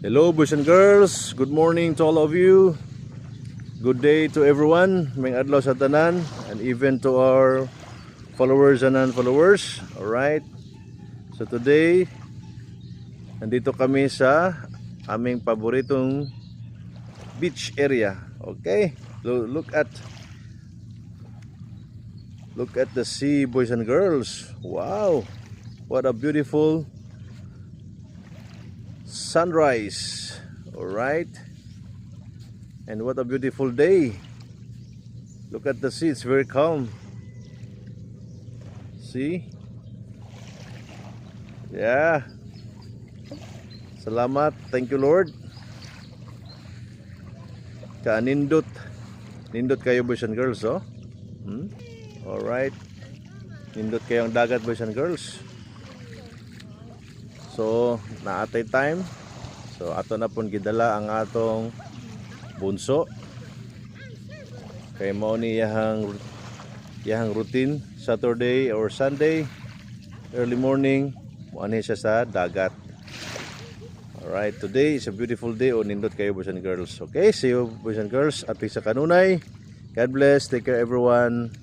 Hello boys and girls, good morning to all of you. Good day to everyone, may adlaw sa tanan, and even to our followers and non-followers. Alright, so today nandito kami sa aming paboritong beach area. Okay, look at the sea, boys and girls. Wow, what a beautiful sunrise. All right, and what a beautiful day. Look at the sea, it's very calm. See, yeah, salamat, thank you Lord. Nindot kayo boys and girls, oh. All right, nindot kayo ang dagat boys and girls. So naatay time, so ato na pong gidala ang atong bunso kay mao ni yahang routine Saturday or Sunday early morning mo ani siya sa dagat. Alright, today is a beautiful day. Nindot kayo boys and girls. Okay, see you boys and girls at sa kanunay. God bless, take care everyone.